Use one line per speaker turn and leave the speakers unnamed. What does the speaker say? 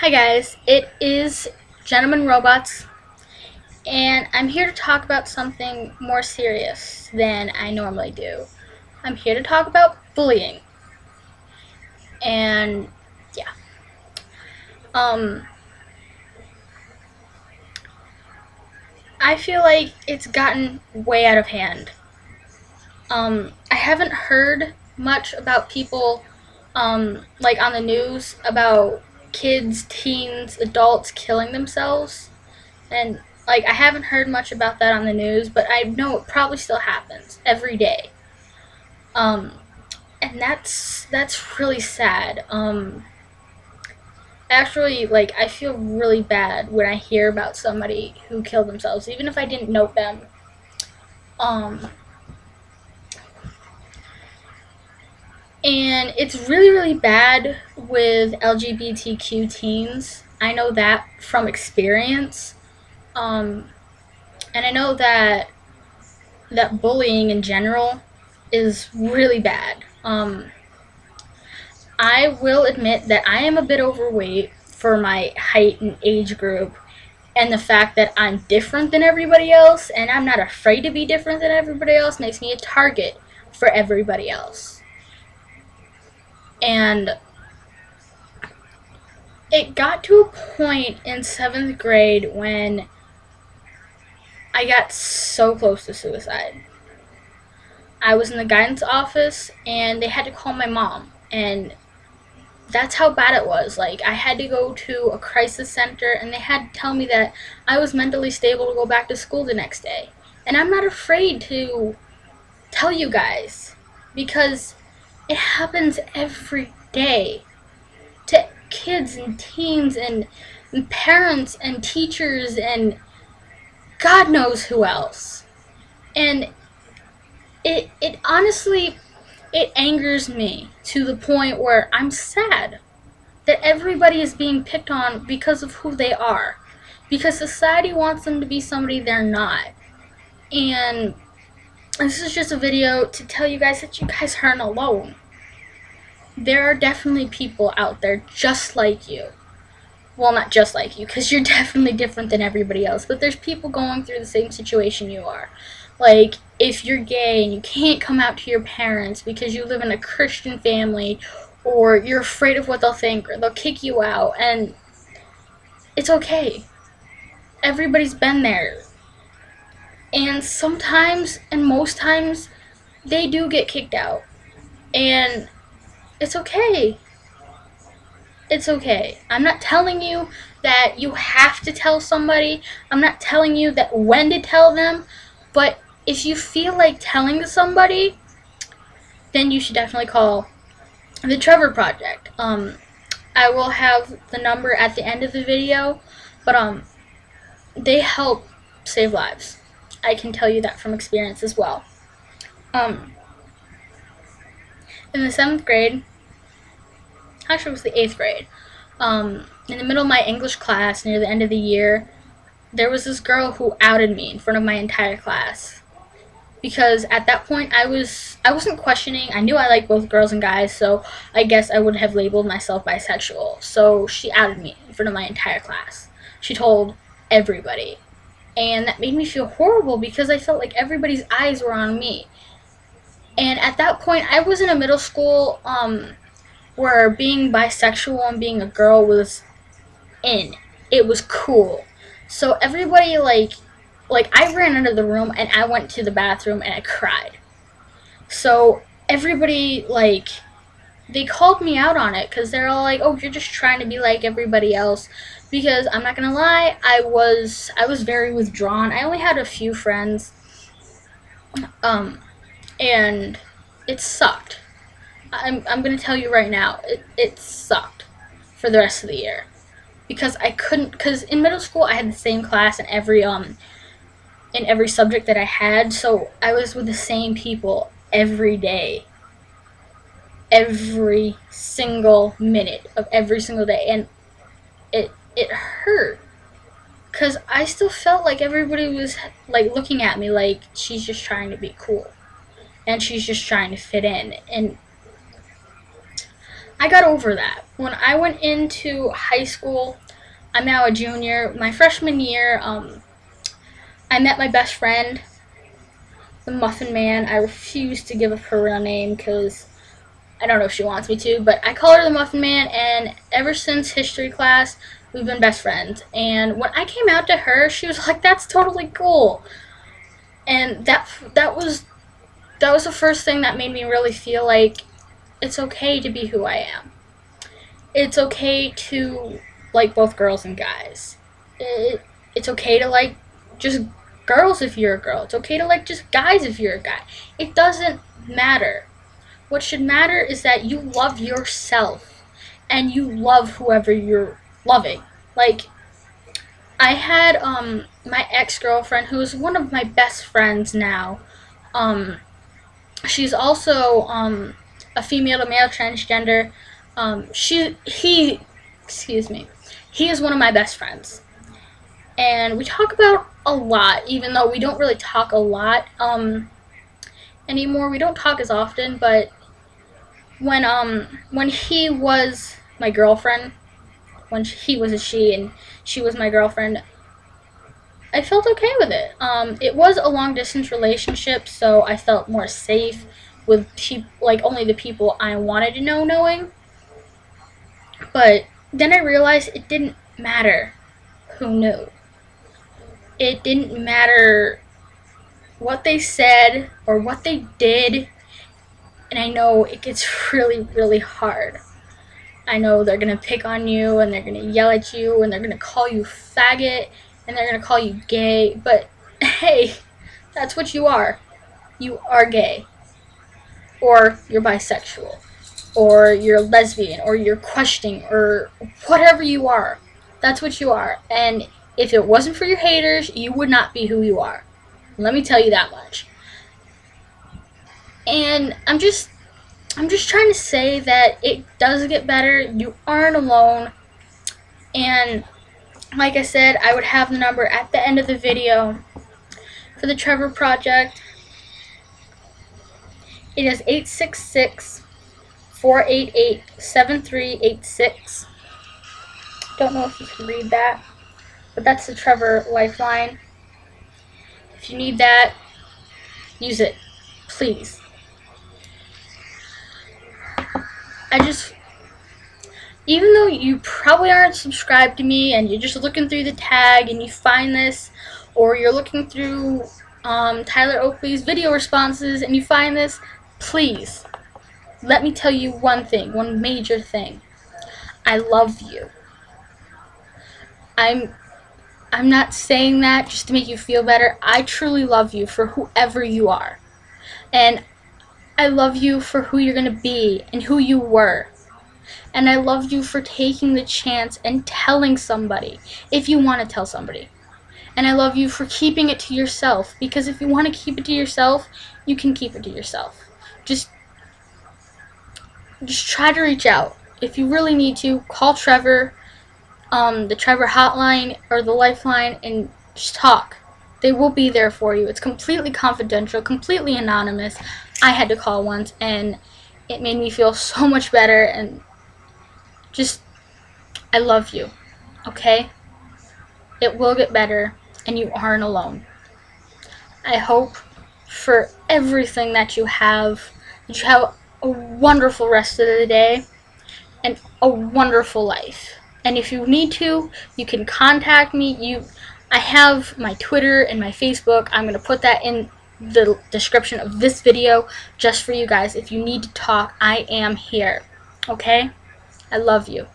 Hi guys, it is Gentleman Robots, and I'm here to talk about something more serious than I normally do. I'm here to talk about bullying. And yeah. Um I feel like it's gotten way out of hand. I haven't heard much about people like on the news about kids, teens, adults killing themselves. And like I haven't heard much about that on the news, but I know it probably still happens every day. Um, and that's really sad. Actually, like I feel really bad when I hear about somebody who killed themselves, even if I didn't know them. Um, and it's really bad with LGBTQ teens. I know that from experience. Um, and I know that bullying in general is really bad. I will admit that I am a bit overweight for my height and age group, and the fact that I'm different than everybody else and I'm not afraid to be different than everybody else makes me a target for everybody else. And it got to a point in 7th grade when I got so close to suicide. I was in the guidance office and they had to call my mom, and that's how bad it was. Like, I had to go to a crisis center and they had to tell me that I was mentally stable to go back to school the next day. And I'm not afraid to tell you guys because it happens every day to kids and teens and parents and teachers and God knows who else. And it honestly, it angers me to the point where I'm sad that everybody is being picked on because of who they are. Because society wants them to be somebody they're not. And this is just a video to tell you guys that you guys aren't alone. There are definitely people out there just like you. Well, not just like you, because you're definitely different than everybody else, but there's people going through the same situation you are. Like, if you're gay and you can't come out to your parents because you live in a Christian family, or you're afraid of what they'll think, or they'll kick you out, and it's okay. Everybody's been there. And sometimes, and most times, they do get kicked out. And it's okay. It's okay. I'm not telling you that you have to tell somebody. I'm not telling you that when to tell them. But if you feel like telling somebody, then you should definitely call the Trevor Project. I will have the number at the end of the video, but they help save lives. I can tell you that from experience as well. In the 7th grade, actually it was the 8th grade, in the middle of my English class near the end of the year, there was this girl who outed me in front of my entire class. Because at that point I wasn't questioning. I knew I liked both girls and guys, so I guess I would have labeled myself bisexual. So she outed me in front of my entire class. She told everybody. And that made me feel horrible because I felt like everybody's eyes were on me. And at that point I was in a middle school where being bisexual and being a girl was in. It was cool. So everybody like I ran out of the room and I went to the bathroom and I cried. So everybody, like, they called me out on it because they're all like, oh, you're just trying to be like everybody else. Because I'm not gonna lie, I was very withdrawn. I only had a few friends, and it sucked. I'm gonna tell you right now, it sucked for the rest of the year because I couldn't. Because in middle school I had the same class in every subject that I had, so I was with the same people every day, every single minute of every single day, and it hurt because I still felt like everybody was like looking at me like she's just trying to be cool and she's just trying to fit in. And I got over that. When I went into high school, I'm now a junior. My freshman year, I met my best friend, the Muffin Man. I refuse to give up her real name because I don't know if she wants me to, but I call her the Muffin Man, and ever since history class, we've been best friends. And when I came out to her, she was like, "That's totally cool," and that was the first thing that made me really feel like it's okay to be who I am. It's okay to like both girls and guys. It's okay to like just girls if you're a girl. It's okay to like just guys if you're a guy. It doesn't matter. What should matter is that you love yourself and you love whoever you're loving. Like, I had my ex-girlfriend, who is one of my best friends now. She's also a female to male transgender. He is one of my best friends, and we talk about a lot, even though we don't really talk a lot anymore. We don't talk as often, but when he was my girlfriend, when he was a she and she was my girlfriend, I felt okay with it. It was a long distance relationship, so I felt more safe with like only the people I wanted to know knowing. But then I realized it didn't matter who knew. It didn't matter what they said or what they did. And I know it gets really, really hard. I know they're going to pick on you, and they're going to yell at you, and they're going to call you faggot, and they're going to call you gay. But hey, that's what you are. You are gay. Or you're bisexual. Or you're lesbian. Or you're questioning. Or whatever you are. That's what you are. And if it wasn't for your haters, you would not be who you are. Let me tell you that much. And I'm just trying to say that it does get better. You aren't alone. And like I said, I would have the number at the end of the video for the Trevor Project. It is 866-488-7386. Don't know if you can read that, but that's the Trevor Lifeline. If you need that, use it, please. Even though you probably aren't subscribed to me and you're just looking through the tag and you find this, or you're looking through Tyler Oakley's video responses and you find this, please, let me tell you one thing, one major thing. I love you. I'm not saying that just to make you feel better. I truly love you for whoever you are. And I love you for who you're going to be and who you were. And I love you for taking the chance and telling somebody if you want to tell somebody. And I love you for keeping it to yourself, because if you want to keep it to yourself, you can keep it to yourself. Just try to reach out. If you really need to, call Trevor, the Trevor hotline or the Lifeline, and just talk. They will be there for you. It's completely confidential, completely anonymous. I had to call once, and it made me feel so much better, and just, I love you, okay? It will get better, and you aren't alone. I hope for everything that you have a wonderful rest of the day, and a wonderful life. And if you need to, you can contact me. I have my Twitter and my Facebook. I'm going to put that in the description of this video just for you guys. If you need to talk, I am here. Okay? I love you.